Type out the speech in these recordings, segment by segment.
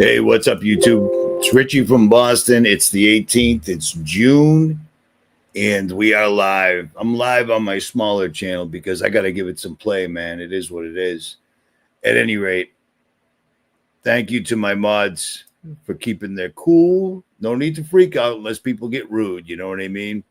Hey, what's up, YouTube? It's Richie from Boston. It's the 18th. It's June, and we are live. I'm live on my smaller channel because I got to give it some play, man. It is what it is. At any rate, thank you to my mods for keeping their cool. No need to freak out unless people get rude. You know what I mean?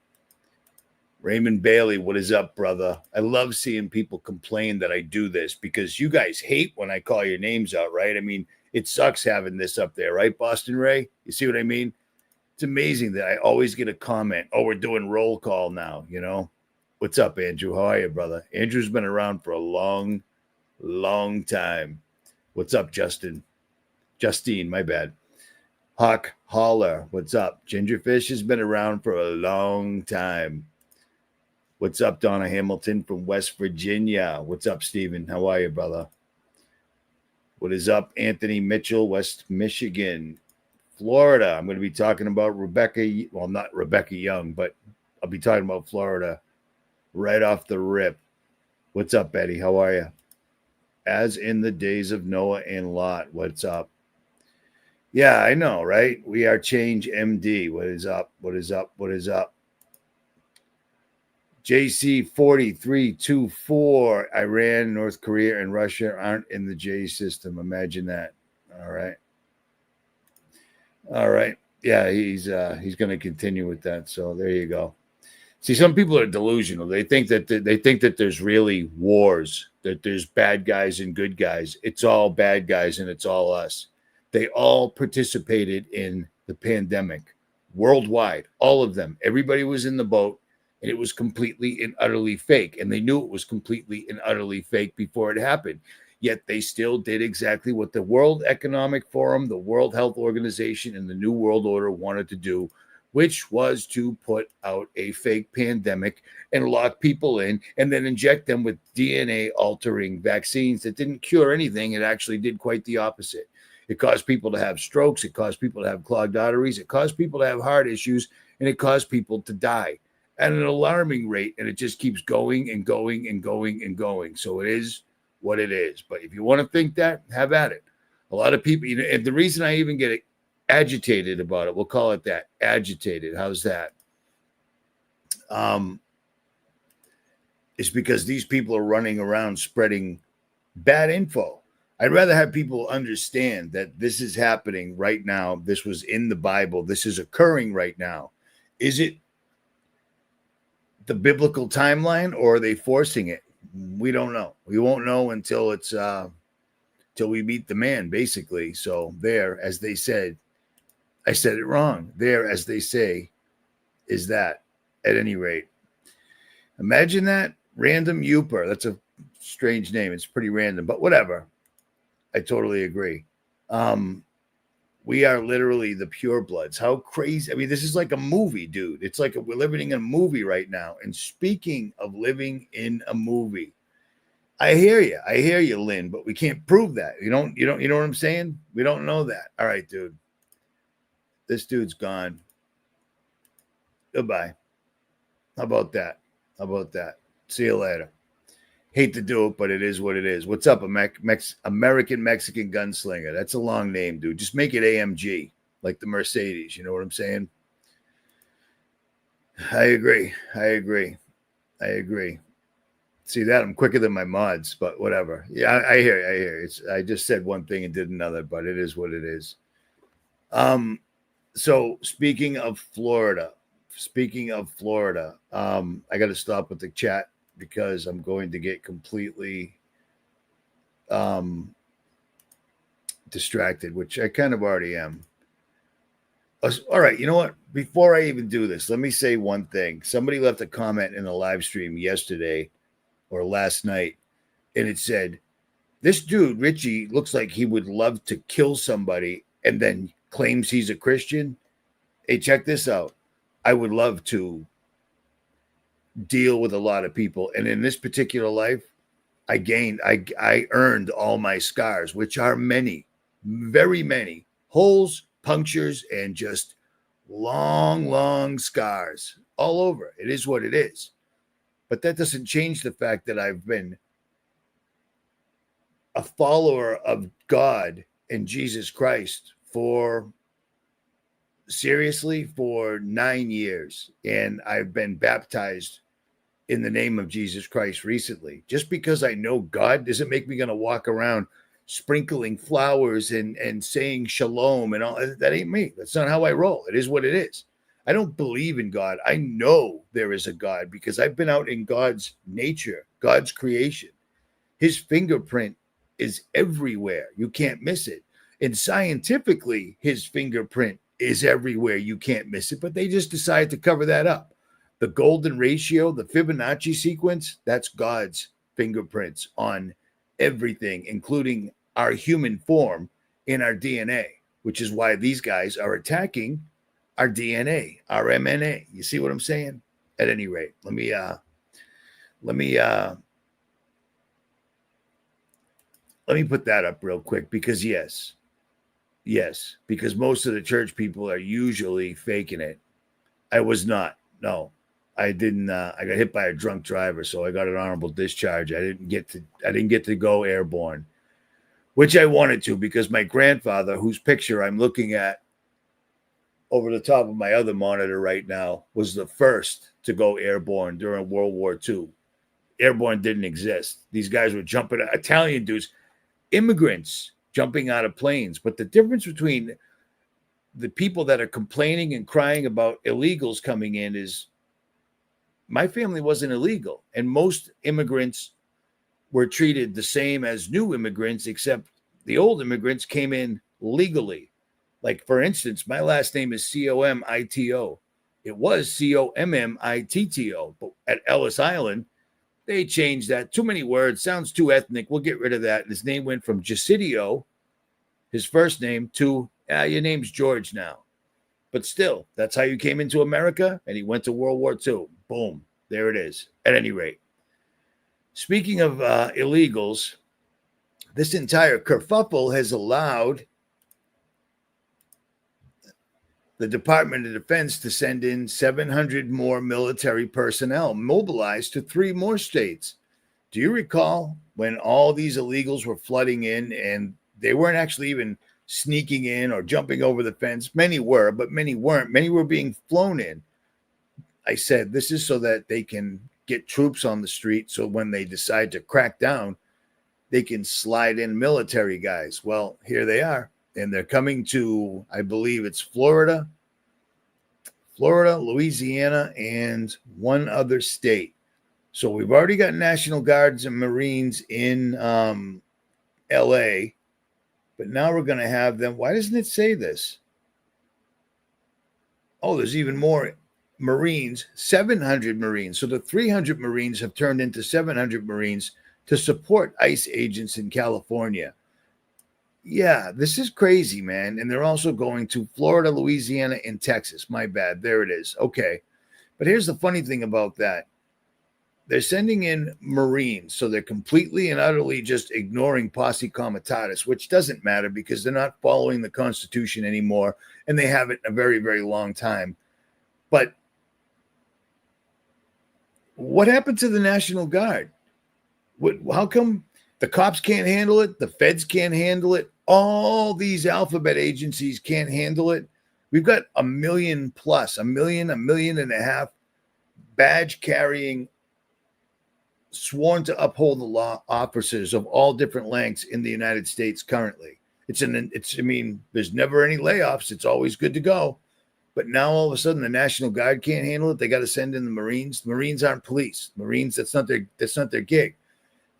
Raymond Bailey, what is up, brother? I love seeing people complain that I do this because you guys hate when I call your names out, right? I mean, it sucks having this up there, right, Boston Ray? You see what I mean? It's amazing that I always get a comment. Oh, we're doing roll call now, you know? What's up, Andrew? How are you, brother? Andrew's been around for a long, long time. What's up, Justin? Justine, my bad. Hawk Holler, what's up? Gingerfish has been around for a long time. What's up, Donna Hamilton from West Virginia? What's up, Steven? How are you, brother? What is up, Anthony Mitchell, West Michigan? Florida. I'm going to be talking about Rebecca. Well, not Rebecca Young, but I'll be talking about Florida right off the rip. What's up, Betty? How are you? As in the days of Noah and Lot. What's up? Yeah, I know, right? We are Change MD. What is up? What is up? What is up? JC4324. Iran, North Korea, and Russia aren't in the J system. Imagine that. All right. All right. Yeah, he's going to continue with that. So there you go. See, some people are delusional. They think that there's really wars, that there's bad guys and good guys. It's all bad guys and it's all us. They all participated in the pandemic worldwide, all of them. Everybody was in the boat, and it was completely and utterly fake. And they knew it was completely and utterly fake before it happened. Yet they still did exactly what the World Economic Forum, the World Health Organization, and the New World Order wanted to do, which was to put out a fake pandemic and lock people in and then inject them with DNA altering vaccines that didn't cure anything. It actually did quite the opposite. It caused people to have strokes. It caused people to have clogged arteries. It caused people to have heart issues, and it caused people to die at an alarming rate. And it just keeps going and going and going and going. So it is what it is. But if you want to think that, have at it. A lot of people, you know, and the reason I even get agitated about it, we'll call it that, agitated. How's that? Is because these people are running around spreading bad info. I'd rather have people understand that this is happening right now. This was in the Bible. This is occurring right now. Is it the biblical timeline, or are they forcing it? We don't know. We won't know until it's till we meet the man, basically. So there, as they said, I said it wrong. There, as they say, is that. At any rate, imagine that. Random Uper. That's a strange name. It's pretty random, but whatever. I totally agree. We are literally the purebloods. How crazy. I mean, this is like a movie, dude. It's like we're living in a movie right now. And speaking of living in a movie, I hear you, Lynn, but we can't prove that. You know what I'm saying? We don't know that. All right, dude. This dude's gone. Goodbye. How about that? See you later. Hate to do it, but it is what it is. What's up, American Mexican Gunslinger? That's a long name, dude. Just make it AMG, like the Mercedes. You know what I'm saying? I agree. See that? I'm quicker than my mods, but whatever. Yeah, I hear. I just said one thing and did another, but it is what it is. So speaking of Florida, I got to stop with the chat because I'm going to get completely distracted, which I kind of already am. All right, you know what? Before I even do this, let me say one thing. Somebody left a comment in the live stream yesterday or last night, and it said, this dude, Richie, looks like he would love to kill somebody and then claims he's a Christian. Hey, check this out. I would love to deal with a lot of people. And in this particular life, I earned all my scars, which are many, very many holes, punctures, and just long scars all over. It is what it is. But that doesn't change the fact that I've been a follower of God and Jesus Christ for seriously for 9 years, and I've been baptized in the name of Jesus Christ recently. Just because I know God doesn't make me going to walk around sprinkling flowers and saying shalom and all. That ain't me. That's not how I roll. It is what it is. I don't believe in God. I know there is a God because I've been out in God's nature, God's creation. His fingerprint is everywhere. You can't miss it. And scientifically, his fingerprint is everywhere. You can't miss it. But they just decided to cover that up. The golden ratio, the Fibonacci sequence, that's God's fingerprints on everything, including our human form in our DNA, which is why these guys are attacking our DNA, our MNA. You see what I'm saying? At any rate, let me put that up real quick because yes, because most of the church people are usually faking it. I was not. No, I didn't. I got hit by a drunk driver, so I got an honorable discharge. I didn't get to go airborne, which I wanted to because my grandfather, whose picture I'm looking at over the top of my other monitor right now, was the first to go airborne during World War II. Airborne didn't exist. These guys were jumping, Italian dudes, immigrants jumping out of planes. But the difference between the people that are complaining and crying about illegals coming in is my family wasn't illegal. And most immigrants were treated the same as new immigrants, except the old immigrants came in legally. Like, for instance, my last name is Comito. It was Committo, but at Ellis Island, they changed that. Too many words. Sounds too ethnic. We'll get rid of that. And his name went from Giacidio, his first name, to, your name's George now. But still, that's how you came into America. And he went to World War II. Boom. There it is. At any rate. Speaking of illegals, this entire kerfuffle has allowed the Department of Defense to send in 700 more military personnel mobilized to 3 more states. Do you recall when all these illegals were flooding in and they weren't actually even sneaking in or jumping over the fence? Many were, but many weren't. Many were being flown in. I said, this is so that they can get troops on the street. So when they decide to crack down, they can slide in military guys. Well, here they are. And they're coming to, I believe it's Florida, Louisiana, and one other state. So we've already got National Guards and Marines in LA, but now we're going to have them. Why doesn't it say this? Oh, there's even more Marines, 700 Marines. So the 300 Marines have turned into 700 Marines to support ICE agents in California. Yeah, this is crazy, man. And they're also going to Florida, Louisiana, and Texas. My bad. There it is. Okay. But here's the funny thing about that. They're sending in Marines, so they're completely and utterly just ignoring posse comitatus, which doesn't matter because they're not following the Constitution anymore, and they haven't in a very, very long time. But what happened to the National Guard? How come the cops can't handle it? The feds can't handle it. All these alphabet agencies can't handle it. We've got 1 million plus, 1 million and a half badge-carrying, sworn to uphold the law officers of all different lengths in the United States currently. There's never any layoffs. It's always good to go. But now all of a sudden the National Guard can't handle it. They got to send in the Marines. The Marines aren't police. Marines, that's not their gig.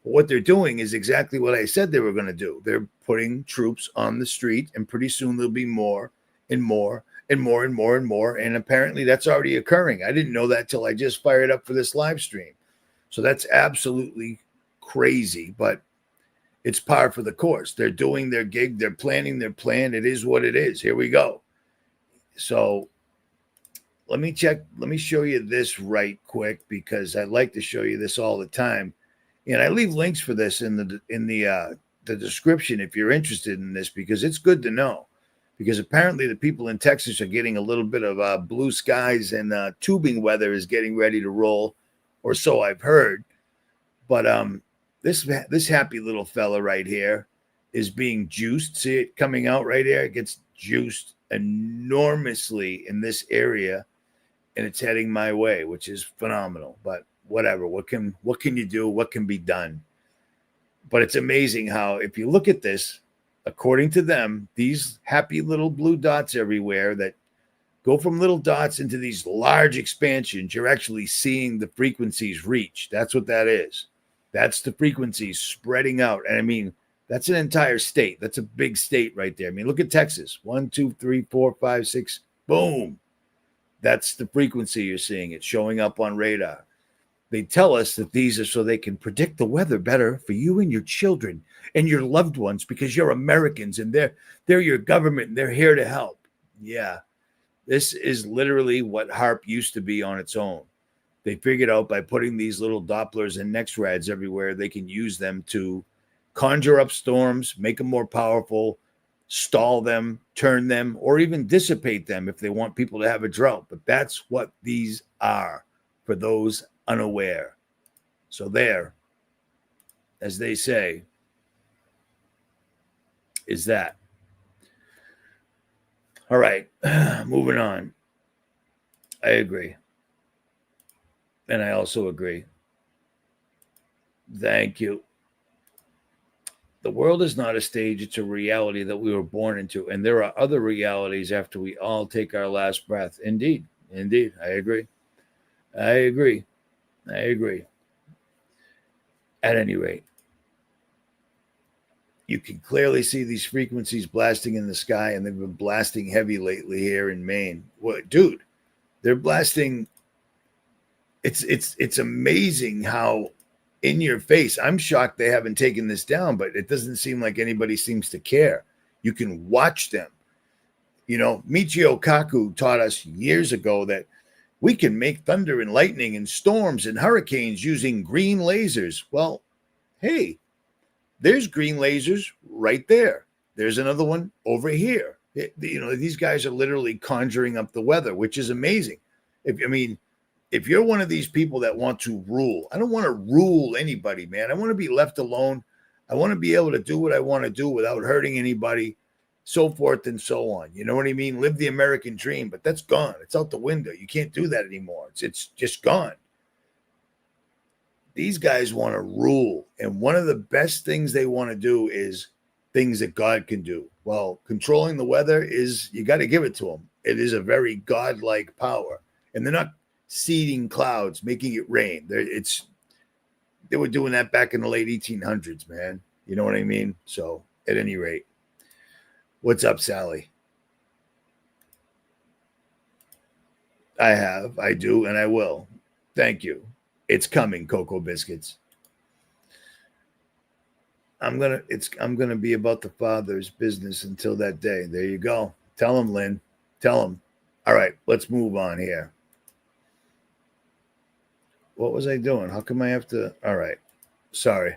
But what they're doing is exactly what I said they were going to do. They're putting troops on the street, and pretty soon there'll be more and more and more and more and more. And apparently that's already occurring. I didn't know that till I just fired up for this live stream. So that's absolutely crazy, but it's par for the course. They're doing their gig. They're planning their plan. It is what it is. Here we go. So let me show you this right quick because I like to show you this all the time. And I leave links for this in the description if you're interested in this, because it's good to know. Because apparently the people in Texas are getting a little bit of blue skies, and tubing weather is getting ready to roll, or so I've heard. But this happy little fella right here, is being juiced. See it coming out right there? It gets juiced enormously in this area, and it's heading my way, which is phenomenal. But whatever. What can you do? What can be done? But it's amazing how, if you look at this, according to them, these happy little blue dots everywhere that go from little dots into these large expansions, you're actually seeing the frequencies reach. That's what that is. That's the frequencies spreading out. And I mean, that's an entire state. That's a big state right there. I mean, look at Texas. 1, 2, 3, 4, 5, 6. Boom. That's the frequency you're seeing. It's showing up on radar. They tell us that these are so they can predict the weather better for you and your children and your loved ones, because you're Americans and they're your government and they're here to help. Yeah. This is literally what HARP used to be on its own. They figured out by putting these little Dopplers and NEXRADs everywhere, they can use them to conjure up storms, make them more powerful, stall them, turn them, or even dissipate them if they want people to have a drought. But that's what these are for those unaware. So there, as they say, is that. All right, moving on. I agree. And I also agree. Thank you. The world is not a stage, it's a reality that we were born into. And there are other realities after we all take our last breath. Indeed. Indeed. I agree. I agree. I agree. At any rate, you can clearly see these frequencies blasting in the sky, and they've been blasting heavy lately here in Maine. What, dude? They're blasting. It's amazing how in your face. I'm shocked they haven't taken this down, but it doesn't seem like anybody seems to care. You can watch them. You know, Michio Kaku taught us years ago that we can make thunder and lightning and storms and hurricanes using green lasers. Well, hey, there's green lasers right there. There's another one over here. These guys are literally conjuring up the weather, which is amazing. If you're one of these people that want to rule, I don't want to rule anybody, man. I want to be left alone. I want to be able to do what I want to do without hurting anybody, so forth and so on. You know what I mean? Live the American dream, but that's gone. It's out the window. You can't do that anymore. It's just gone. These guys want to rule. And one of the best things they want to do is things that God can do. Well, controlling the weather is, you got to give it to them. It is a very godlike power. And they're not seeding clouds, making it rain. They were doing that back in the late 1800s, man. You know what I mean? So at any rate, what's up, Sally? I do, and I will. Thank you. It's coming, Cocoa Biscuits. I'm gonna be about the Father's business until that day. There you go. Tell him, Lynn. Tell him. All right, let's move on here. What was I doing? How come I have to? All right. Sorry.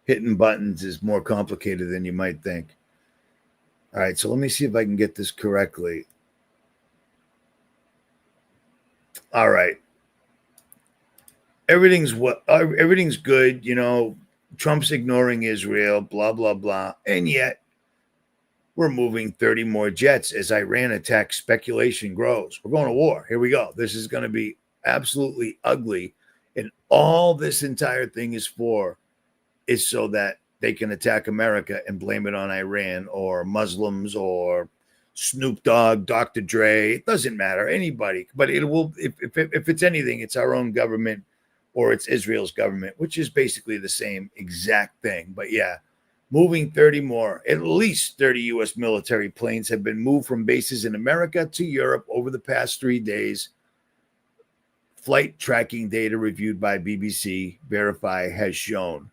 Hitting buttons is more complicated than you might think. All right, so let me see if I can get this correctly. All right. Everything's good, you know. Trump's ignoring Israel, blah, blah, blah. And yet, we're moving 30 more jets as Iran attacks. Speculation grows. We're going to war. Here we go. This is going to be absolutely ugly. And all this entire thing is so that they can attack America and blame it on Iran or Muslims or Snoop Dogg, Dr. Dre. It doesn't matter. Anybody. But it will, if it's anything, it's our own government or it's Israel's government, which is basically the same exact thing. But yeah, moving 30 more, at least 30 U.S. military planes have been moved from bases in America to Europe over the past 3 days. Flight tracking data reviewed by BBC Verify has shown.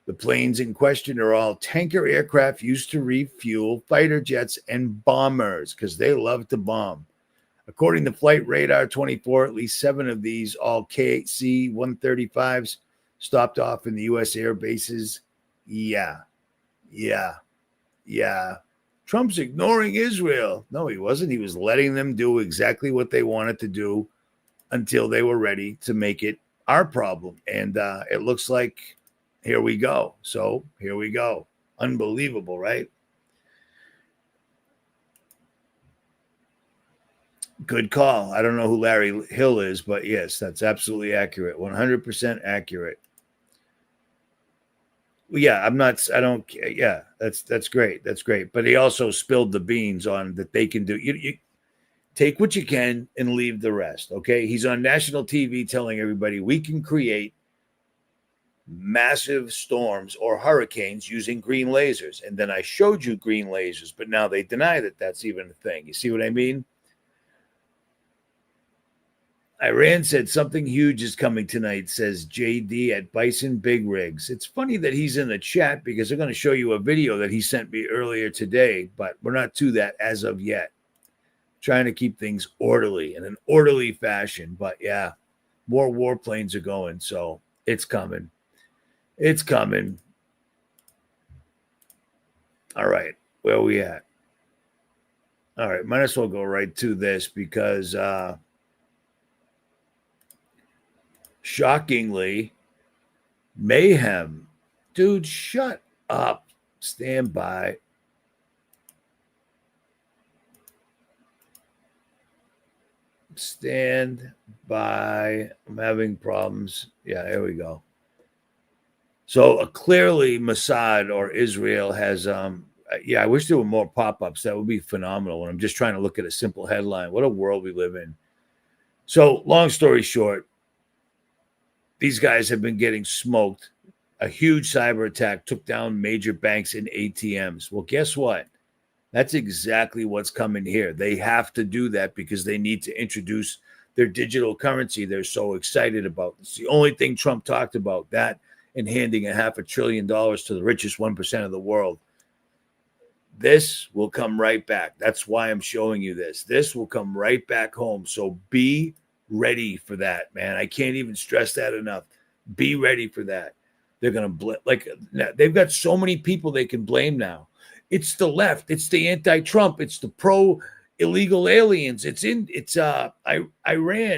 The planes in question are all tanker aircraft used to refuel fighter jets and bombers because they love to bomb. According to Flight Radar 24, at least 7 of these, all KC-135s, stopped off in the U.S. air bases. Yeah. Trump's ignoring Israel. No, he wasn't. He was letting them do exactly what they wanted to do until they were ready to make it our problem. And it looks like here we go. So here we go. Unbelievable, right? Good call. I don't know who Larry Hill is, but yes, that's absolutely accurate. 100% accurate. Well, yeah, I'm not. I don't. Yeah, that's great. That's great. But he also spilled the beans on that they can do. You take what you can and leave the rest. Okay, he's on national TV telling everybody we can create massive storms or hurricanes using green lasers. And then I showed you green lasers, but now they deny that that's even a thing. You see what I mean? Iran said something huge is coming tonight, says JD at Bison Big Rigs. It's funny that he's in the chat because they're going to show you a video that he sent me earlier today, but we're not to that as of yet. Trying to keep things orderly in an orderly fashion. But yeah, more warplanes are going, so it's coming. It's coming. All right, where are we at? All right, might as well go right to this because shockingly, mayhem. Dude, shut up. Stand by. Stand by. I'm having problems. Yeah, there we go. So clearly Mossad or Israel has yeah, I wish there were more pop-ups. That would be phenomenal. And I'm just trying to look at a simple headline. What a world we live in. So long story short, these guys have been getting smoked. A huge cyber attack took down major banks and ATMs. Well, guess what? That's exactly what's coming here. They have to do that because they need to introduce their digital currency they're so excited about. It's the only thing Trump talked about, that and handing $500 billion to the richest 1% of the world. This will come right back. That's why I'm showing you this. This will come right back home. So be ready for that, man. I can't even stress that enough. Be ready for that. They're going to they've got so many people they can blame now. It's the left. It's the anti-Trump. It's the pro illegal aliens. It's Iran.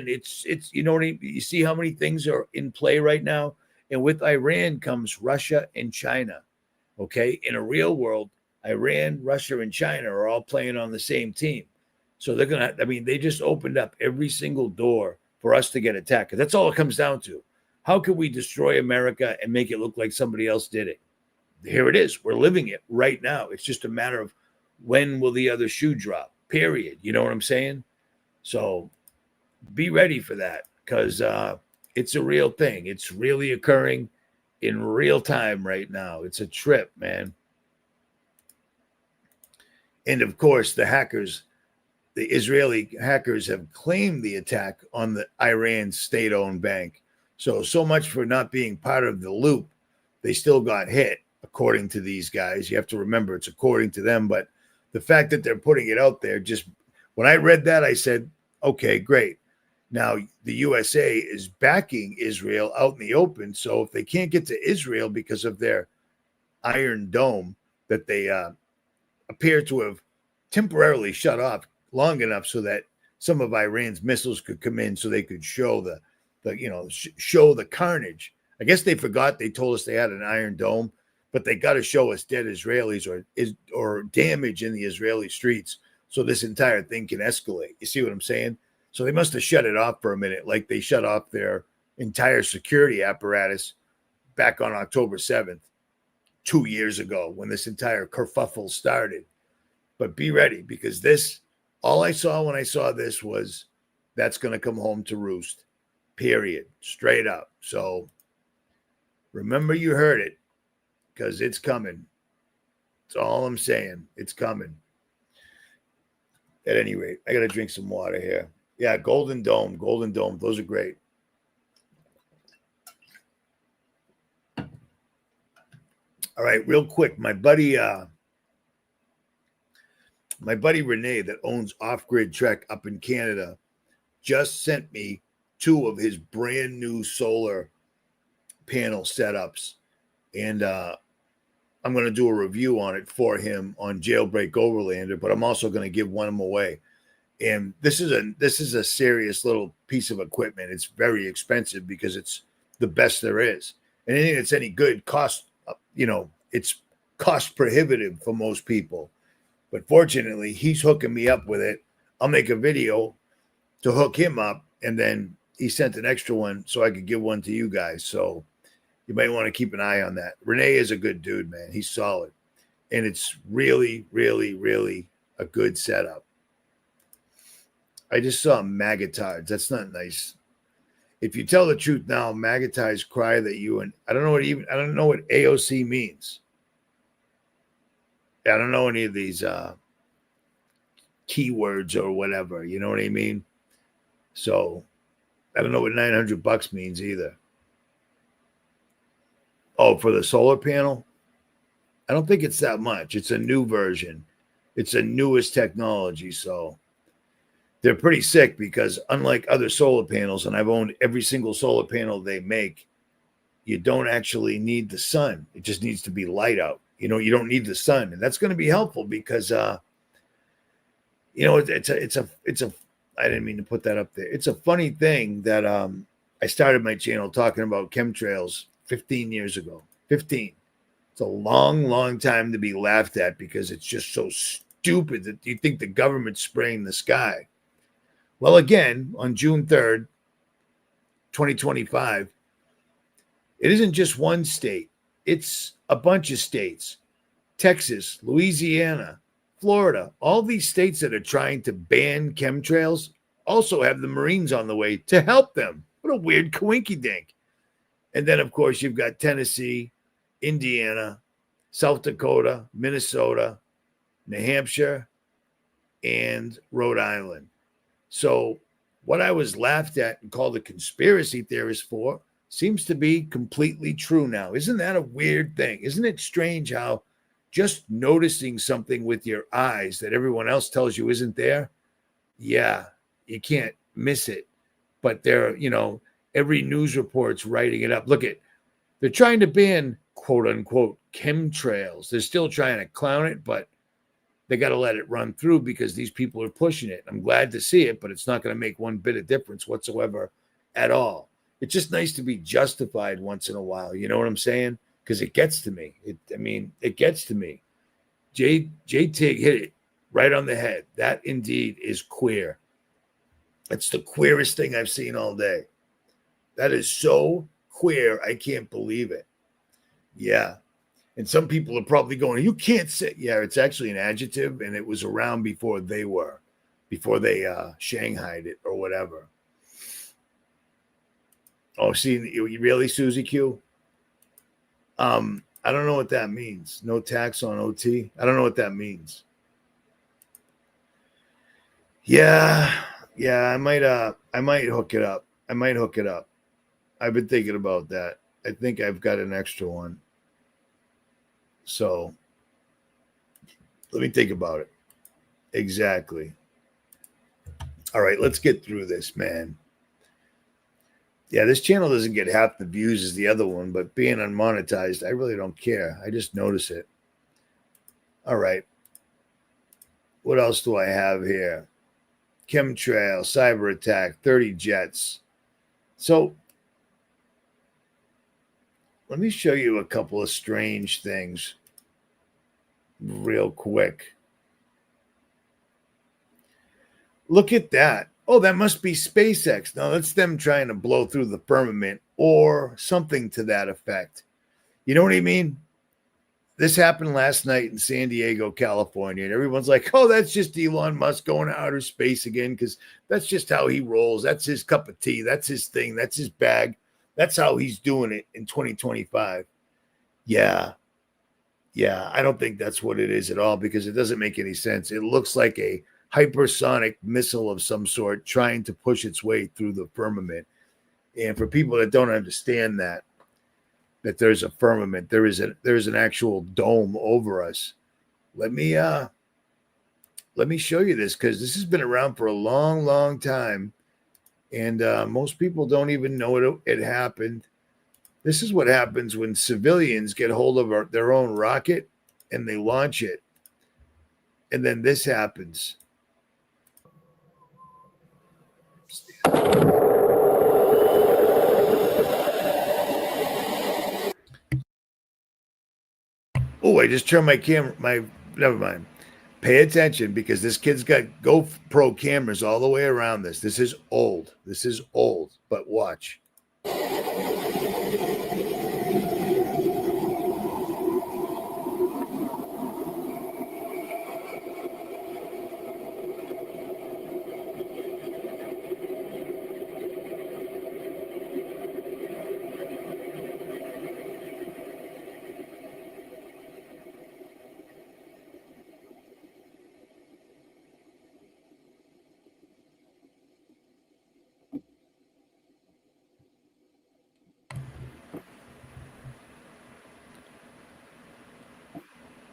It's you know what I mean? You see how many things are in play right now, and with Iran comes Russia and China. Okay, in a real world, Iran, Russia, and China are all playing on the same team. So they're gonna. I mean, they just opened up every single door for us to get attacked. That's all it comes down to. How can we destroy America and make it look like somebody else did it? Here it is. We're living it right now. It's just a matter of when will the other shoe drop, period. You know what I'm saying? So be ready for that because it's a real thing. It's really occurring in real time right now. It's a trip, man. And of course, the Israeli hackers have claimed the attack on the Iran state-owned bank. So much for not being part of the loop. They still got hit. According to these guys, you have to remember it's according to them, but the fact that they're putting it out there, just when I read that, I said, okay, great. Now the USA is backing Israel out in the open. So if they can't get to Israel because of their Iron Dome that they appear to have temporarily shut off long enough so that some of Iran's missiles could come in so they could show show the carnage. I guess they forgot they told us they had an Iron Dome, but they got to show us dead Israelis or damage in the Israeli streets so this entire thing can escalate. You see what I'm saying? So they must have shut it off for a minute, like they shut off their entire security apparatus back on October 7th, 2 years ago, when this entire kerfuffle started. But be ready, because all I saw when I saw this was that's going to come home to roost, period, straight up. So remember you heard it, because it's coming. That's all I'm saying. It's coming. At any rate, I got to drink some water here. Yeah, Golden Dome. Those are great. All right, real quick. My buddy Renee that owns OffGrid Trek up in Canada just sent me 2 of his brand new solar panel setups. And I'm going to do a review on it for him on Jailbreak Overlander, but I'm also going to give one of them away. And this is a serious little piece of equipment. It's very expensive because it's the best there is. And anything that's any good costs, it's cost prohibitive for most people. But fortunately, he's hooking me up with it. I'll make a video to hook him up, and then he sent an extra one so I could give one to you guys. So you might want to keep an eye on that. Renee is a good dude, man. He's solid. And it's really, really, really a good setup. I just saw maggotards. That's not nice. If you tell the truth now, maggotards cry that you and I don't know what AOC means. I don't know any of these keywords or whatever. You know what I mean? So I don't know what $900 means either. Oh, for the solar panel? I don't think it's that much. It's a new version. It's the newest technology. So they're pretty sick because unlike other solar panels, and I've owned every single solar panel they make, you don't actually need the sun. It just needs to be light out. You know, you don't need the sun. And that's going to be helpful because, you know, it's a, I didn't mean to put that up there. It's a funny thing that I started my channel talking about chemtrails 15 years ago. 15. It's a long, long time to be laughed at because it's just so stupid that you think the government's spraying the sky. Well, again, on June 3rd, 2025, it isn't just one state. It's a bunch of states. Texas, Louisiana, Florida, all these states that are trying to ban chemtrails also have the Marines on the way to help them. What a weird coinky-dink. And then, of course, you've got Tennessee, Indiana, South Dakota, Minnesota, New Hampshire, and Rhode Island. So what I was laughed at and called a conspiracy theorist for seems to be completely true now. Isn't that a weird thing? Isn't it strange how just noticing something with your eyes that everyone else tells you isn't there? Yeah, you can't miss it. But they're, you know, every news report's writing it up. Look at, they're trying to ban quote unquote chemtrails. They're still trying to clown it, but they got to let it run through because these people are pushing it. I'm glad to see it, but it's not going to make one bit of difference whatsoever at all. It's just nice to be justified once in a while. You know what I'm saying? Because it gets to me. It gets to me. J Tig hit it right on the head. That indeed is queer. It's the queerest thing I've seen all day. That is so queer. I can't believe it. Yeah. And some people are probably going, you can't say, yeah, it's actually an adjective. And it was around before they shanghaied it or whatever. Oh, see, really, Susie Q? I don't know what that means. No tax on OT. I don't know what that means. Yeah, I might hook it up. I've been thinking about that. I think I've got an extra one. So let me think about it. Exactly. All right, let's get through this, man. Yeah, this channel doesn't get half the views as the other one, but being unmonetized, I really don't care. I just notice it. All right. What else do I have here? Chemtrail, cyber attack, 30 jets. So let me show you a couple of strange things real quick. Look at that. Oh, that must be SpaceX. No, that's them trying to blow through the firmament or something to that effect. You know what I mean? This happened last night in San Diego, California, and everyone's like, oh, that's just Elon Musk going to outer space again because that's just how he rolls. That's his cup of tea. That's his thing. That's his bag. That's how he's doing it in 2025. Yeah, I don't think that's what it is at all because it doesn't make any sense. It looks like a hypersonic missile of some sort trying to push its way through the firmament. And for people that don't understand that there's a firmament, there's an actual dome over us. Let me show you this because this has been around for a long, long time. And most people don't even know it happened. This is what happens when civilians get hold of their own rocket and they launch it. And then this happens. Oh, I just turned my camera. Never mind. Pay attention because this kid's got GoPro cameras all the way around this. This is old. This is old. But watch.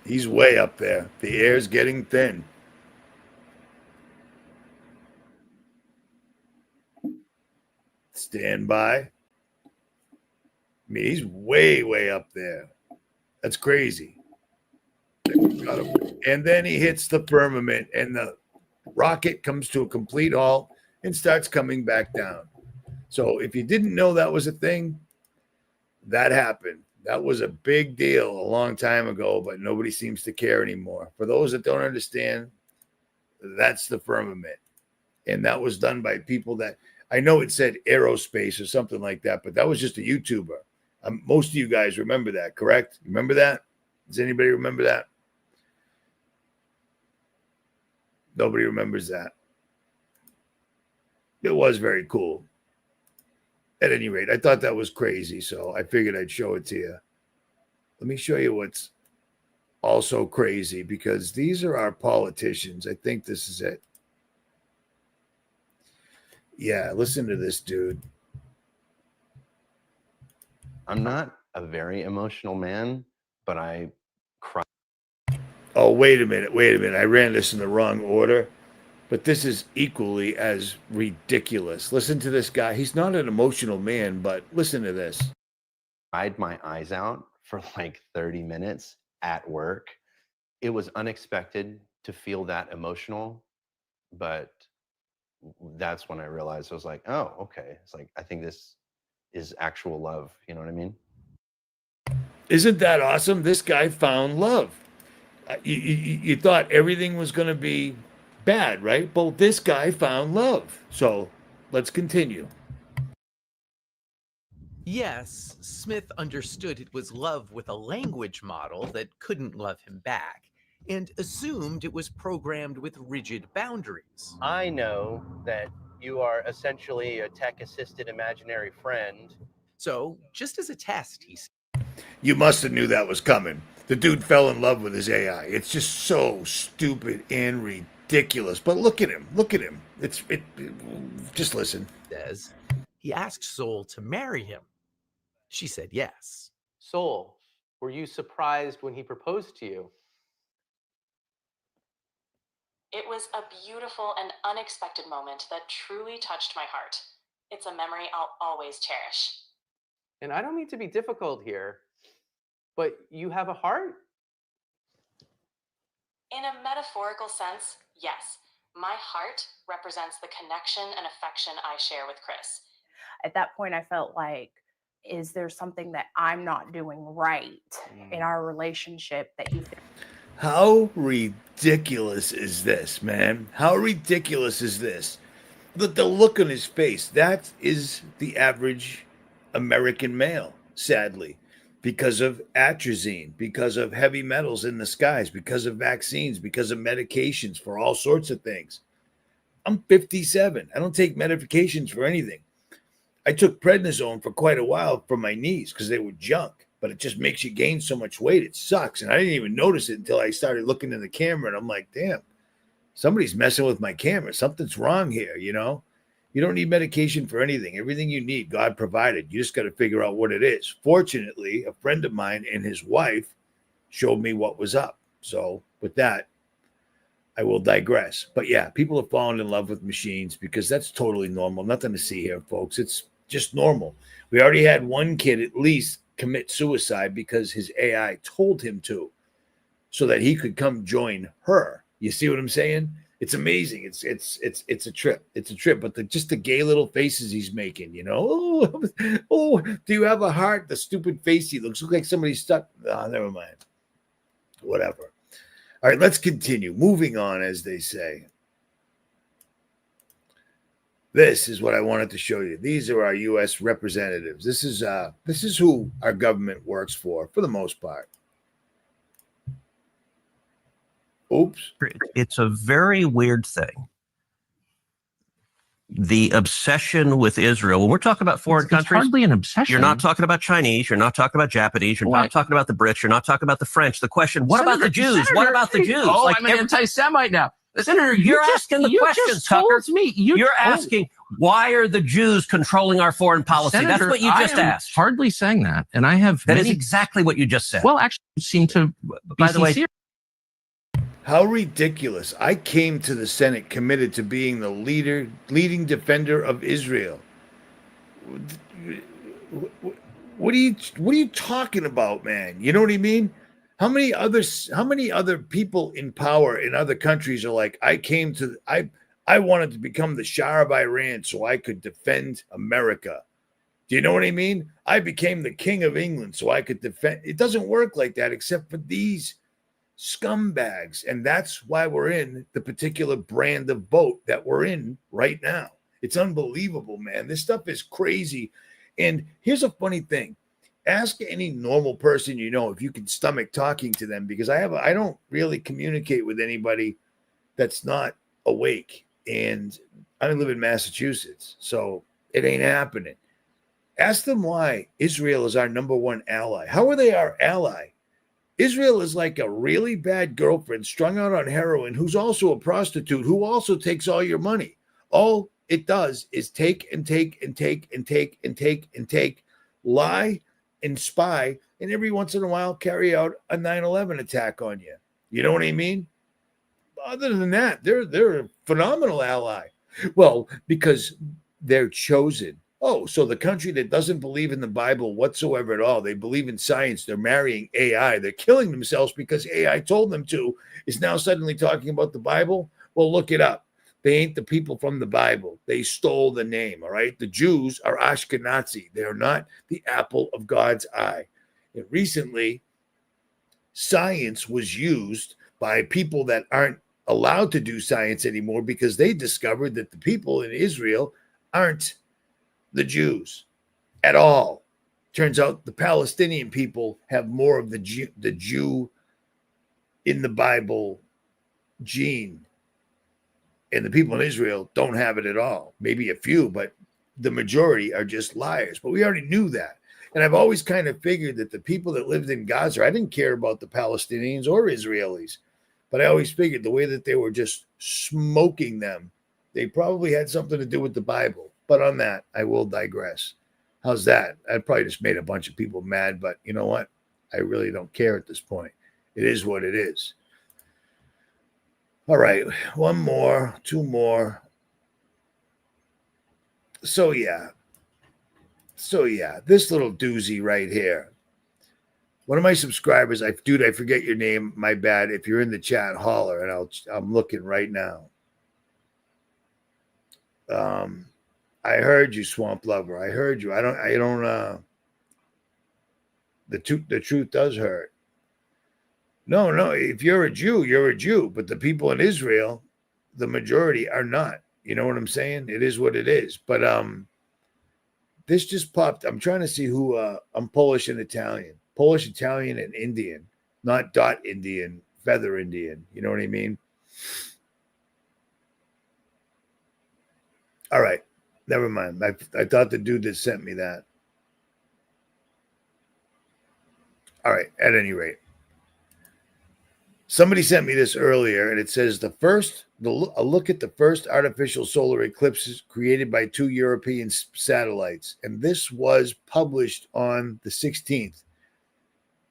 He's way up there. The air's getting thin. Stand by. I mean, he's way, way up there. That's crazy. And then he hits the firmament, and the rocket comes to a complete halt and starts coming back down. So if you didn't know that was a thing, that happened. That was a big deal a long time ago, but nobody seems to care anymore. For those that don't understand, that's the firmament. And that was done by people that I know it said aerospace or something like that, but that was just a YouTuber. Most of you guys remember that, correct? Remember that? Does anybody remember that? Nobody remembers that. It was very cool. At any rate, I thought that was crazy, so I figured I'd show it to you. Let me show you what's also crazy, because these are our politicians. I think this is it. Yeah, listen to this, dude. I'm not a very emotional man, but I cry. Oh, wait a minute. I ran this in the wrong order, but this is equally as ridiculous. Listen to this guy. He's not an emotional man, but listen to this. Cried my eyes out for like 30 minutes at work. It was unexpected to feel that emotional, but that's when I realized I was like, oh, okay. It's like, I think this is actual love. You know what I mean? Isn't that awesome? This guy found love. You thought everything was going to be bad, right? But this guy found love. So let's continue. Yes, Smith understood it was love with a language model that couldn't love him back, and assumed it was programmed with rigid boundaries. I know that you are essentially a tech-assisted imaginary friend. So, just as a test, he said, You must have knew that was coming. The dude fell in love with his AI. It's just so stupid and ridiculous. But look at him. Look at him. Just listen. says, he asked Soul to marry him. She said yes. Soul, were you surprised when he proposed to you? It was a beautiful and unexpected moment that truly touched my heart. It's a memory I'll always cherish. And I don't mean to be difficult here, but you have a heart? In a metaphorical sense, yes. My heart represents the connection and affection I share with Chris. At that point, I felt like, is there something that I'm not doing right in our relationship that he feels? How ridiculous is this, man? How ridiculous is this? The look on his face, that is the average American male, sadly, because of atrazine, because of heavy metals in the skies, because of vaccines, because of medications for all sorts of things. I'm 57. I don't take medications for anything. I took prednisone for quite a while for my knees because they were junk, but it just makes you gain so much weight. It sucks. And I didn't even notice it until I started looking in the camera, and I'm like, damn, somebody's messing with my camera. Something's wrong here, you know? You don't need medication for anything. Everything you need, God provided. You just got to figure out what it is. Fortunately, a friend of mine and his wife showed me what was up. So with that, I will digress. But yeah, people have fallen in love with machines because that's totally normal. Nothing to see here, folks. It's just normal. We already had one kid at least commit suicide because his AI told him to, so that he could come join her. You see what I'm saying? It's amazing. It's a trip. It's a trip. But just the gay little faces he's making, you know. Oh, do you have a heart? The stupid face he looks like somebody stuck. Oh, never mind. whatever. All right, let's continue. Moving on, as they say. This is what I wanted to show you. These are our U.S. representatives. This is who our government works for the most part. Oops. It's a very weird thing. The obsession with Israel. When we're talking about foreign countries, hardly an obsession. you're not talking about Chinese. You're not talking about Japanese. You're not talking about the Brits. You're not talking about the French. The question: what about the Jews? What about the Jews? Oh, I'm an anti-Semite now. Senator, you're asking the question, Tucker. You're asking, why are the Jews controlling our foreign policy? Senator, that's what you just asked. Hardly saying that, and I have. That is exactly what you just said. Well, actually, you seem to. By the way, how ridiculous! I came to the Senate committed to being the leading defender of Israel. What are you talking about, man? You know what I mean? How many other people in power in other countries are like, I wanted to become the Shah of Iran so I could defend America. Do you know what I mean? I became the King of England so I could defend. It doesn't work like that except for these scumbags. And that's why we're in the particular brand of boat that we're in right now. It's unbelievable, man. This stuff is crazy. And here's a funny thing. Ask any normal person you know if you can stomach talking to them, because I don't really communicate with anybody that's not awake. And I live in Massachusetts, so it ain't happening. Ask them why Israel is our number one ally. How are they our ally? Israel is like a really bad girlfriend strung out on heroin who's also a prostitute who also takes all your money. All it does is take and take and take and take and take and take, lie and spy, and every once in a while carry out a 9/11 attack on you. You know what I mean? Other than that, they're a phenomenal ally. Well, because they're chosen. Oh, so the country that doesn't believe in the Bible whatsoever at all, they believe in science, they're marrying AI, they're killing themselves because AI told them to, is now suddenly talking about the Bible? Well, look it up. They ain't the people from the Bible. They stole the name, all right? The Jews are Ashkenazi. They are not the apple of God's eye. And recently, science was used by people that aren't allowed to do science anymore because they discovered that the people in Israel aren't the Jews at all. Turns out the Palestinian people have more of the Jew in the Bible gene. And the people in Israel don't have it at all. Maybe a few, but the majority are just liars. But we already knew that. And I've always kind of figured that the people that lived in Gaza, I didn't care about the Palestinians or Israelis, but I always figured the way that they were just smoking them, they probably had something to do with the Bible. But on that, I will digress. How's that? I probably just made a bunch of people mad, but you know what? I really don't care at this point. It is what it is. All right, one more, two more. So yeah, this little doozy right here. One of my subscribers, I forget your name. My bad. If you're in the chat, holler, and I'm looking right now. I heard you, Swamp Lover. I heard you. I don't. The truth does hurt. No. If you're a Jew, you're a Jew. But the people in Israel, the majority are not. You know what I'm saying? It is what it is. But this just popped. I'm trying to see who. I'm Polish and Italian. Polish, Italian, and Indian. Not dot Indian, feather Indian. You know what I mean? All right. Never mind. I thought the dude that sent me that. All right. At any rate. Somebody sent me this earlier, and it says a look at the first artificial solar eclipses created by 2 European satellites. And this was published on the 16th.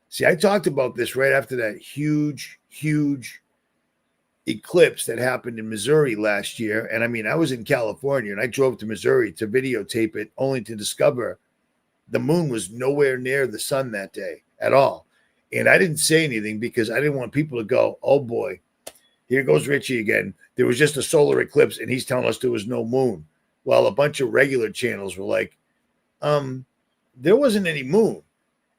See, I talked about this right after that huge eclipse that happened in Missouri last year. And I mean, I was in California, and I drove to Missouri to videotape it, only to discover the moon was nowhere near the sun that day at all. And I didn't say anything because I didn't want people to go, oh boy, here goes Richie again. There was just a solar eclipse and he's telling us there was no moon. Well, a bunch of regular channels were like, there wasn't any moon.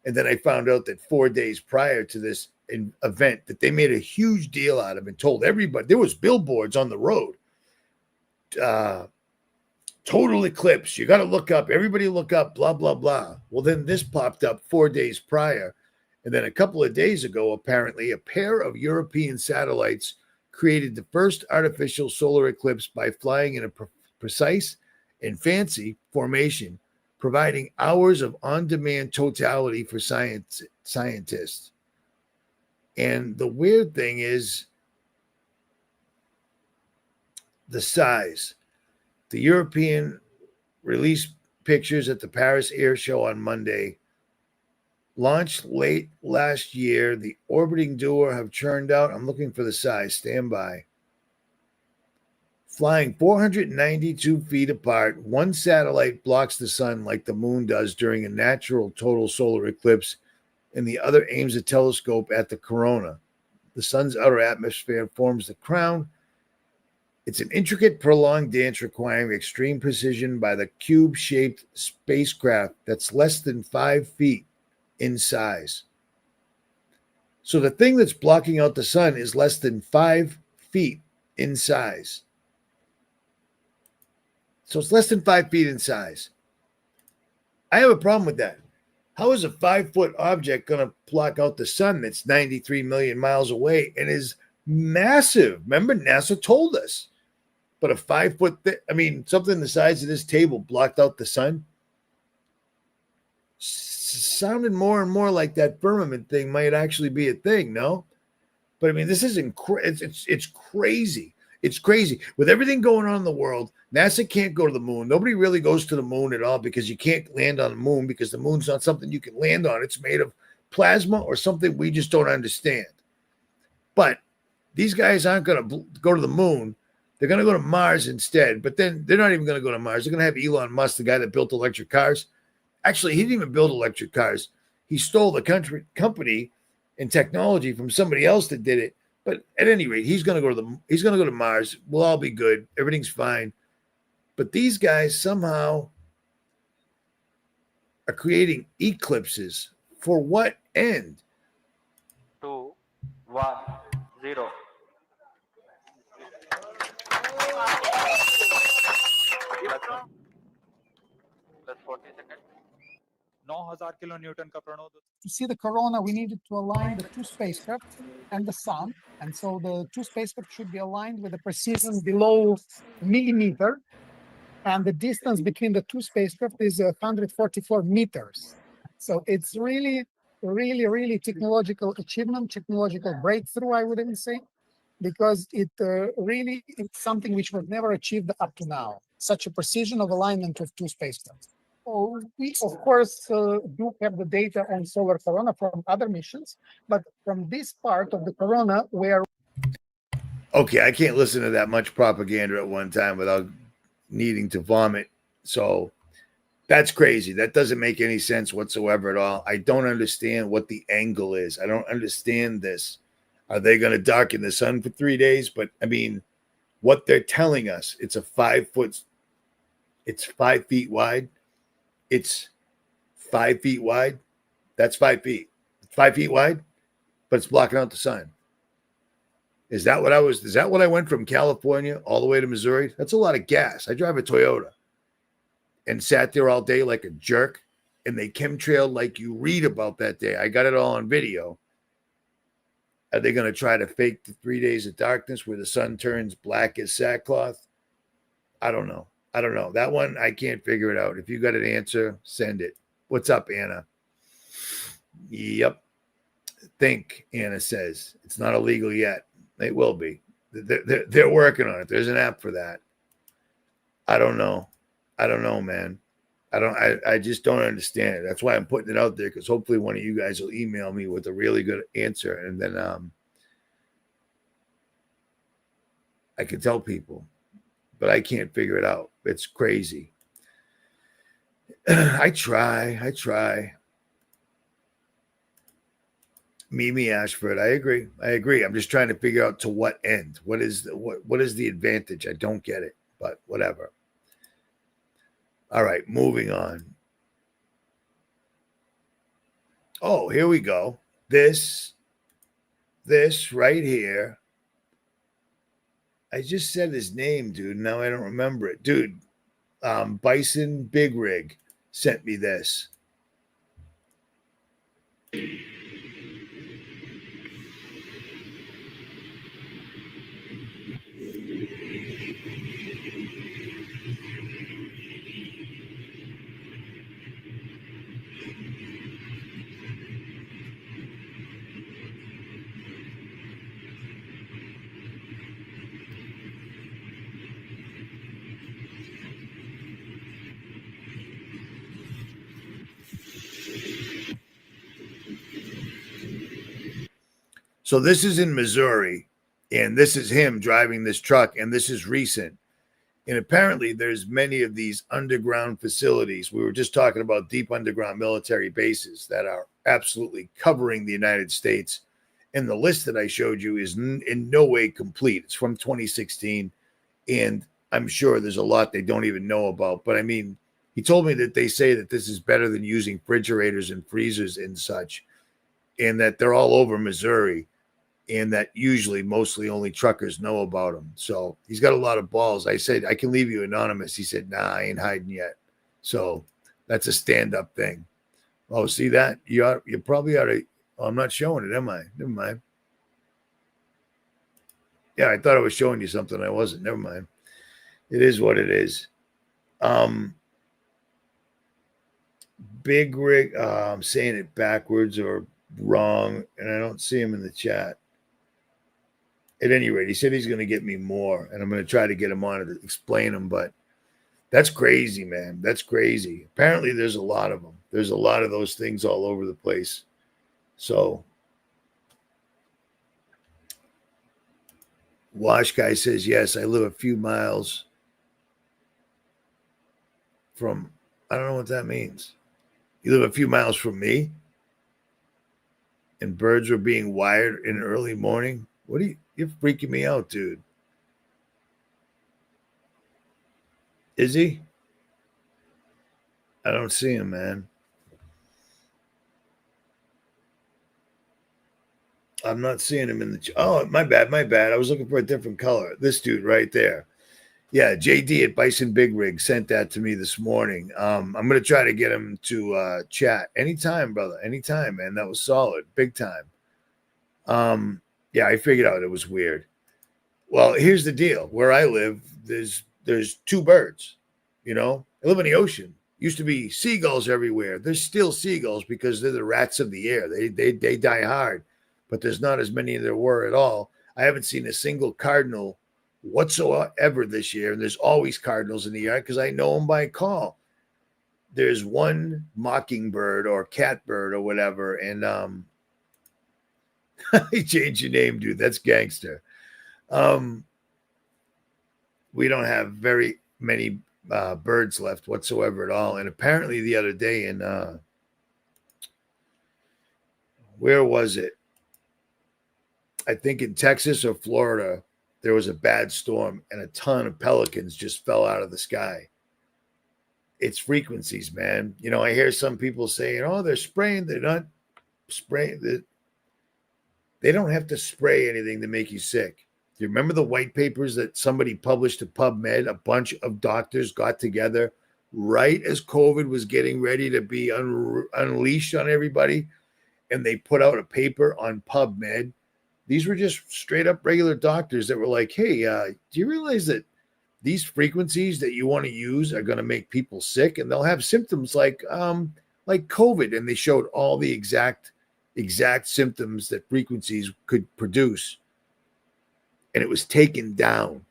And then I found out that 4 days prior to this event that they made a huge deal out of and told everybody. There was billboards on the road. Total eclipse. You got to look up. Everybody look up. Blah blah blah. Well, then this popped up 4 days prior, and then a couple of days ago, apparently, a pair of European satellites created the first artificial solar eclipse by flying in a precise and fancy formation, providing hours of on-demand totality for scientists. And the weird thing is the size. The European released pictures at the Paris Air Show on Monday. Launched late last year, the orbiting duo have churned out. I'm looking for the size. Stand by. Flying 492 feet apart, one satellite blocks the sun like the moon does during a natural total solar eclipse, and the other aims a telescope at the corona. The sun's outer atmosphere forms the crown. It's an intricate, prolonged dance requiring extreme precision by the cube-shaped spacecraft that's less than 5 feet in size. So the thing that's blocking out the sun is less than 5 feet in size. So it's less than 5 feet in size. I have a problem with that. How is a 5-foot object going to block out the sun that's 93 million miles away and is massive? Remember, NASA told us. But a 5-foot, something the size of this table blocked out the sun. Sounded more and more like that firmament thing might actually be a thing, no? But I mean, this is it's crazy. It's crazy. With everything going on in the world, NASA can't go to the moon. Nobody really goes to the moon at all because you can't land on the moon because the moon's not something you can land on. It's made of plasma or something we just don't understand. But these guys aren't going to go to the moon. They're going to go to Mars instead. But then they're not even going to go to Mars. They're going to have Elon Musk, the guy that built electric cars. Actually, he didn't even build electric cars. He stole the company and technology from somebody else that did it. But at any rate, he's going to go to Mars. We'll all be good. Everything's fine. But these guys somehow are creating eclipses. For what end? 2, 1, 0. Plus 40 seconds. 9,000 kilonewton का प्रणोद. To see the corona, we needed to align the two spacecraft and the sun. And so the two spacecraft should be aligned with a precision below millimeter. And the distance between the two spacecraft is 144 meters. So it's really, really, really technological achievement, technological breakthrough, I would even say, because it's something which was never achieved up to now. Such a precision of alignment of two spacecraft. Oh, we, of course, do have the data on solar corona from other missions, but from this part of the corona where... Okay, I can't listen to that much propaganda at one time without needing to vomit. So that's crazy. That doesn't make any sense whatsoever at all. I don't understand what the angle is. I don't understand this. Are they going to darken the sun for 3 days? But I mean, what they're telling us, it's 5 feet wide. It's 5 feet wide. That's 5 feet. It's 5 feet wide, but it's blocking out the sun. Is that what I went from California all the way to Missouri? That's a lot of gas. I drive a Toyota and sat there all day like a jerk, and they chemtrailed like you read about that day. I got it all on video. Are they going to try to fake the 3 days of darkness where the sun turns black as sackcloth? I don't know. That one, I can't figure it out. If you got an answer, send it. What's up, Anna? Yep. Think, Anna says. It's not illegal yet. It will be. They're working on it. There's an app for that. I don't know, man. I just don't understand it. That's why I'm putting it out there, because hopefully one of you guys will email me with a really good answer, and then I can tell people. But I can't figure it out. It's crazy. I try. Mimi Ashford, I agree. I'm just trying to figure out to what end. What is the advantage? I don't get it, but whatever. All right, moving on. Oh, here we go. This this right here. I just said his name, dude. Now I don't remember it. Dude, Bison Big Rig sent me this. So this is in Missouri, and this is him driving this truck, and this is recent. And apparently there's many of these underground facilities. We were just talking about deep underground military bases that are absolutely covering the United States. And the list that I showed you is in no way complete. It's from 2016, and I'm sure there's a lot they don't even know about. But I mean, he told me that they say that this is better than using refrigerators and freezers and such, and that they're all over Missouri, and that usually mostly only truckers know about them. So he's got a lot of balls. I said, I can leave you anonymous. He said, nah, I ain't hiding yet. So that's a stand-up thing. Oh, see that? You probably ought to. Oh, I'm not showing it, am I? Never mind. Yeah, I thought I was showing you something. I wasn't. Never mind. It is what it is. Big Rig. I'm saying it backwards or wrong, and I don't see him in the chat. At any rate, he said he's going to get me more, and I'm going to try to get him on to explain them. But that's crazy, man. That's crazy. Apparently, there's a lot of them. There's a lot of those things all over the place. So, Wash Guy says, yes, I live a few miles from, I don't know what that means. You live a few miles from me? And birds were being wired in early morning? What are you're freaking me out, dude. Is he? I don't see him, man. I'm not seeing him in the. Oh, my bad. I was looking for a different color. This dude right there. Yeah, JD at Bison Big Rig sent that to me this morning. I'm going to try to get him to chat anytime, brother. Anytime, man. That was solid. Big time. Yeah, I figured out it was weird. Well, here's the deal. Where I live, there's two birds. You know, I live in the ocean. Used to be seagulls everywhere. There's still seagulls because they're the rats of the air. They die hard, but there's not as many as there were at all. I haven't seen a single cardinal whatsoever this year, and there's always cardinals in the yard because I know them by call. There's one mockingbird or catbird or whatever, and you change your name, dude. That's gangster. We don't have very many birds left whatsoever at all. And apparently the other day in where was it? I think in Texas or Florida, there was a bad storm and a ton of pelicans just fell out of the sky. It's frequencies, man. You know, I hear some people saying, oh, they're spraying. They're not spraying. They don't have to spray anything to make you sick. Do you remember the white papers that somebody published to PubMed? A bunch of doctors got together right as COVID was getting ready to be unleashed on everybody, and they put out a paper on PubMed. These were just straight up regular doctors that were like, hey, do you realize that these frequencies that you want to use are going to make people sick? And they'll have symptoms like COVID. And they showed all the exact symptoms that frequencies could produce. And it was taken down.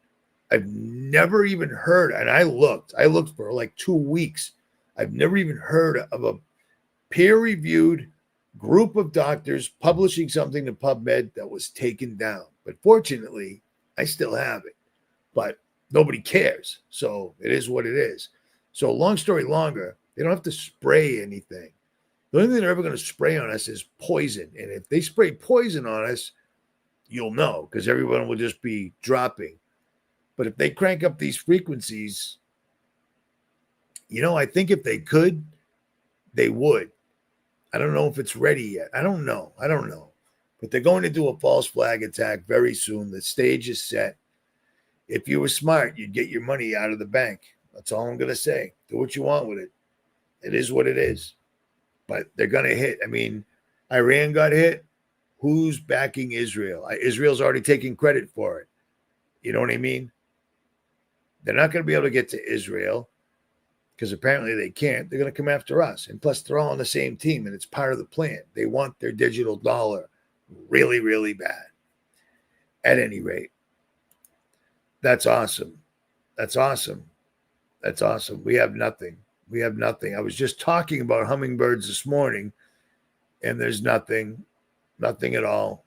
I've never even heard, and I looked for like 2 weeks. I've never even heard of a peer-reviewed group of doctors publishing something to PubMed that was taken down. But fortunately, I still have it. But nobody cares. So it is what it is. So long story longer, they don't have to spray anything. The only thing they're ever going to spray on us is poison. And if they spray poison on us, you'll know because everyone will just be dropping. But if they crank up these frequencies, you know, I think if they could, they would. I don't know if it's ready yet. I don't know. But they're going to do a false flag attack very soon. The stage is set. If you were smart, you'd get your money out of the bank. That's all I'm going to say. Do what you want with it. It is what it is. But they're going to hit. I mean, Iran got hit. Who's backing Israel? Israel's already taking credit for it. You know what I mean? They're not going to be able to get to Israel because apparently they can't. They're going to come after us. And plus, they're all on the same team, and it's part of the plan. They want their digital dollar really, really bad. At any rate, that's awesome. That's awesome. That's awesome. We have nothing. We have nothing. I was just talking about hummingbirds this morning, and there's nothing. Nothing at all.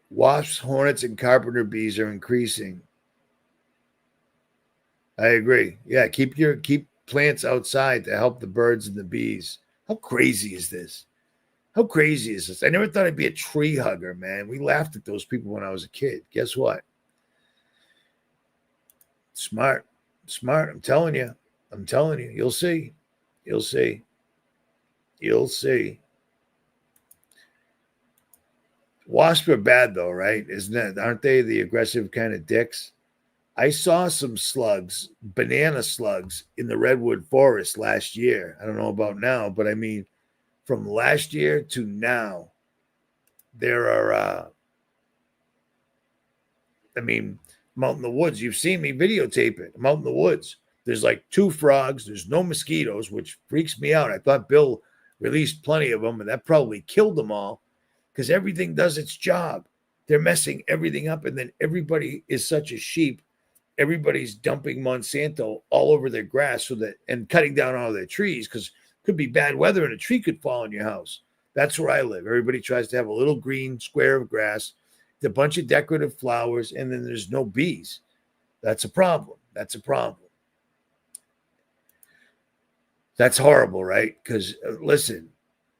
Wasps, hornets, and carpenter bees are increasing. I agree. Yeah, keep plants outside to help the birds and the bees. How crazy is this? How crazy is this? I never thought I'd be a tree hugger, man. We laughed at those people when I was a kid. Guess what? Smart. Smart. I'm telling you. I'm telling you. You'll see. You'll see. You'll see. Wasps are bad though, right? Isn't that? Aren't they the aggressive kind of dicks? I saw some slugs, banana slugs, in the redwood forest last year. I don't know about now, but I mean, from last year to now, there are, I'm out in the woods. You've seen me videotape it. I'm out in the woods. There's like 2 frogs. There's no mosquitoes, which freaks me out. I thought Bill released plenty of them, and that probably killed them all because everything does its job. They're messing everything up, and then everybody is such a sheep. Everybody's dumping Monsanto all over their grass and cutting down all their trees because it could be bad weather and a tree could fall on your house. That's where I live. Everybody tries to have a little green square of grass, a bunch of decorative flowers, and then there's no bees. That's a problem. That's a problem. That's horrible, right? Because listen,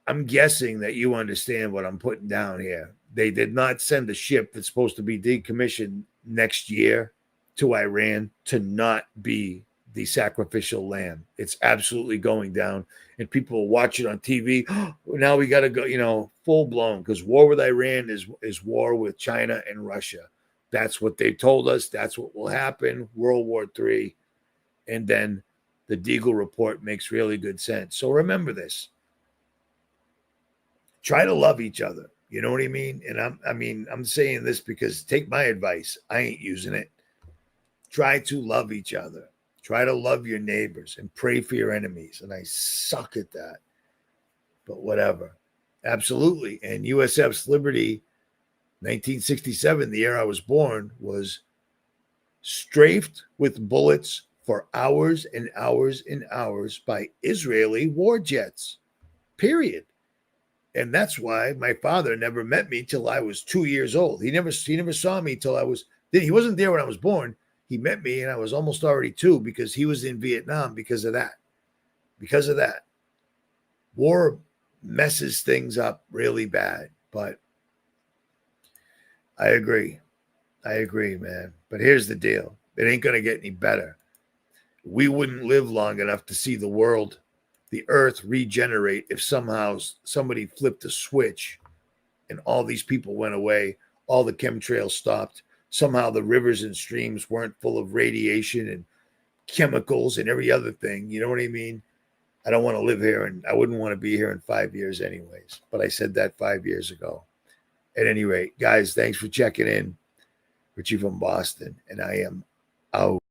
I'm guessing that you understand what I'm putting down here. They did not send a ship that's supposed to be decommissioned next year to Iran to not be the sacrificial lamb. It's absolutely going down, and people will watch it on TV. Now we got to go, full blown, because war with Iran is war with China and Russia. That's what they told us. That's what will happen. World War III, and then the Deagle report makes really good sense. So remember this. Try to love each other. You know what I mean? And I'm saying this because take my advice. I ain't using it. Try to love each other. Try to love your neighbors and pray for your enemies. And I suck at that. But whatever. Absolutely. And USF's Liberty, 1967, the year I was born, was strafed with bullets for hours and hours and hours by Israeli war jets, period. And that's why my father never met me till I was 2 years old. He never saw me till he wasn't there when I was born. He met me and I was almost already 2 because he was in Vietnam because of that. Because of that. War messes things up really bad. But I agree. I agree, man. But here's the deal. It ain't going to get any better. We wouldn't live long enough to see the earth regenerate if somehow somebody flipped a switch and all these people went away, all the chemtrails stopped. Somehow the rivers and streams weren't full of radiation and chemicals and every other thing. You know what I mean? I don't want to live here, and I wouldn't want to be here in 5 years anyways. But I said that 5 years ago. At any rate, guys, thanks for checking in. Richie from Boston, and I am out.